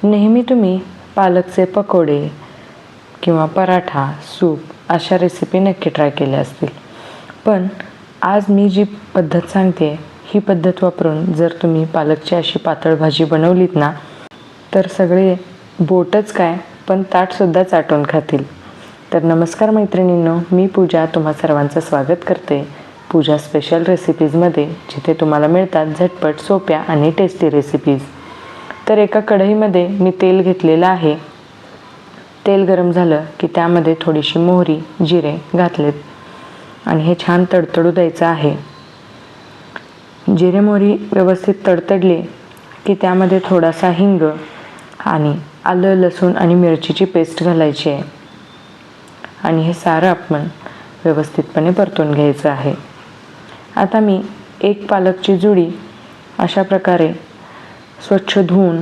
नेहमी तुम्ही पालकचे पकोडे किंवा पराठा, सूप अशा रेसिपी नक्की ट्राय केल्या असतील. पण आज मी जी पद्धत सांगते ही पद्धत वापरून जर तुम्ही पालकची अशी पातळ भाजी बनवलीत ना, तर सगळे बोटच काय पण ताटसुद्धा चाटून खातील. तर नमस्कार मैत्रिणींनो, मी पूजा तुम्हा सर्वांचं स्वागत करते पूजा स्पेशल रेसिपीजमध्ये, जिथे तुम्हाला मिळतात झटपट, सोप्या आणि टेस्टी रेसिपीज. तर एका कढईमध्ये मी तेल घेतलेलं आहे. तेल गरम झालं की त्यामध्ये थोडीशी मोहरी, जिरे घातलेत आणि हे छान तडतडू द्यायचं आहे. जिरे मोहरी व्यवस्थित तडतडली की त्यामध्ये थोडासा हिंग आणि आलं, लसूण आणि मिरचीची पेस्ट घालायची आहे आणि हे सारं आपण व्यवस्थितपणे परतून घ्यायचं आहे. आता मी एक पालकची जुडी अशा प्रकारे स्वच्छ धुवून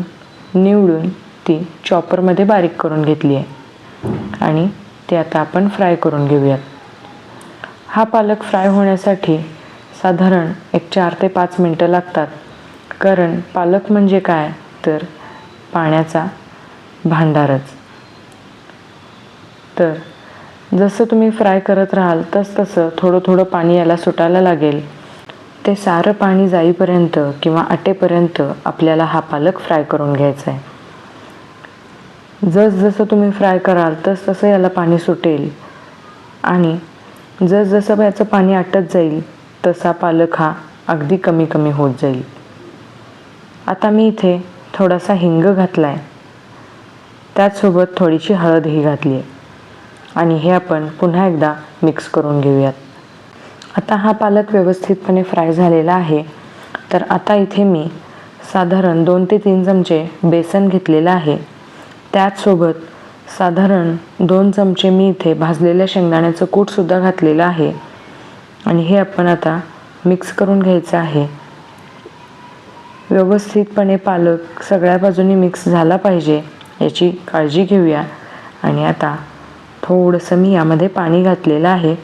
निवडून ती चॉपरमध्ये बारीक करून घेतली आहे आणि ते आता आपण फ्राय करून घेऊयात. हा पालक फ्राय होण्यासाठी साधारण 4 ते 5 मिनटं लागतात. कारण पालक म्हणजे काय तर पाण्याचा भांडारच. तर जसं तुम्ही फ्राय करत राहाल तसं थोडं थोडं पाणी याला सुटायला लागेल. ते सारं पाणी जाईपर्यंत किंवा आटेपर्यंत आपल्याला हा पालक फ्राय करून घ्यायचा आहे. जसं तुम्ही फ्राय कराल तसं याला पाणी सुटेल आणि जसं याचं पाणी आटत जाईल तसा पालक हा अगदी कमी कमी होत जाईल. आता मी इथे थोडासा हिंग घातला आहे, त्याचसोबत थोडीशी हळदही घातली आहे आणि हे आपण पुन्हा एकदा मिक्स करून घेऊयात. आता हा पालक व्यवस्थितपणे फ्राय झालेला आहे. तर आता इथे मी साधारण 2 ते 3 चमचे बेसन घेतलेलं आहे. त्याचसोबत साधारण 2 चमचे मी इथे भाजलेल्या शेंगदाण्याचं कूटसुद्धा घातलेलं आहे आणि हे आपण आता मिक्स करून घ्यायचं आहे. व्यवस्थितपणे पालक सगळ्या बाजूनी मिक्स झाला पाहिजे याची काळजी घेऊया. आणि आता थोडंसं मी यामध्ये पाणी घातलेलं आहे.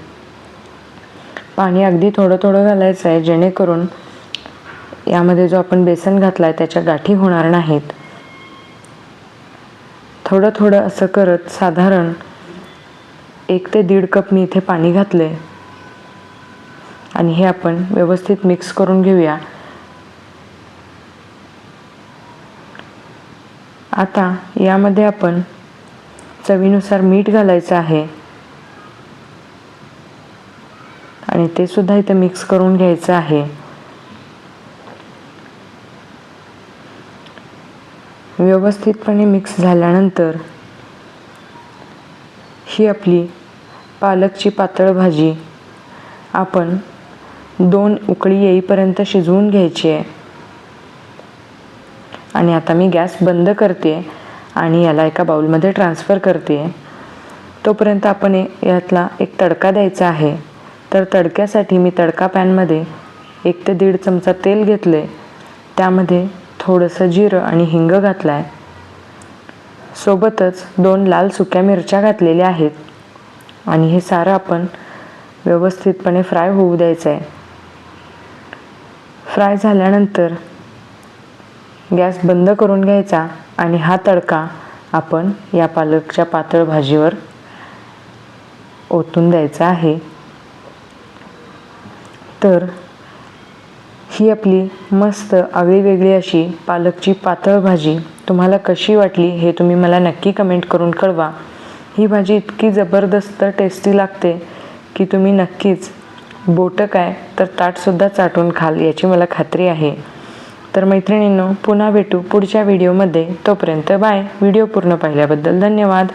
पाणी अगदी थोडं थोडं घालायचं आहे, जेणेकरून यामध्ये जो आपण बेसन घातला आहे त्याच्या गाठी होणार नाहीत. थोडं थोडं असं करत साधारण 1 ते 1.5 कप मी इथे पाणी घातले आणि हे आपण व्यवस्थित मिक्स करून घेऊया. आता यामध्ये आपण चवीनुसार मीठ घालायचं आहे आणि ते सुद्धा इथे मिक्स करून घ्यायचं आहे. व्यवस्थितपणे मिक्स झाल्यानंतर ही आपली पालकची पातळ भाजी आपण 2 उकळी येईपर्यंत शिजवून घ्यायची आहे. आणि आता मी गॅस बंद करते आणि याला एका बाउलमध्ये ट्रान्सफर करते. तोपर्यंत आपण यातला एक तडका द्यायचा आहे. तर तडक्यासाठी मी तडका पॅनमध्ये 1 ते 1.5 चमचा तेल घेतले. त्यामध्ये थोडंसं जिरं आणि हिंग घातलं आहे. सोबतच 2 लाल सुक्या मिरच्या घातलेल्या आहेत आणि हे सारं आपण व्यवस्थितपणे फ्राय होऊ द्यायचं आहे. फ्राय झाल्यानंतर गॅस बंद करून घ्यायचा आणि हा तडका आपण या पालकच्या पातळ भाजीवर ओतून द्यायचा आहे. तर ही आपली मस्त आगळीवेगळी अशी पालकची पातळ भाजी तुम्हाला कशी वाटली हे तुम्ही मला नक्की कमेंट करून कळवा. ही भाजी इतकी जबरदस्त टेस्टी लागते की तुम्ही नक्कीच बोटं काय तर ताटसुद्धा चाटून खाल याची मला खात्री आहे. तर मैत्रिणींनो, पुन्हा भेटू पुढच्या व्हिडिओमध्ये. तोपर्यंत बाय. व्हिडिओ पूर्ण पाहिल्याबद्दल धन्यवाद.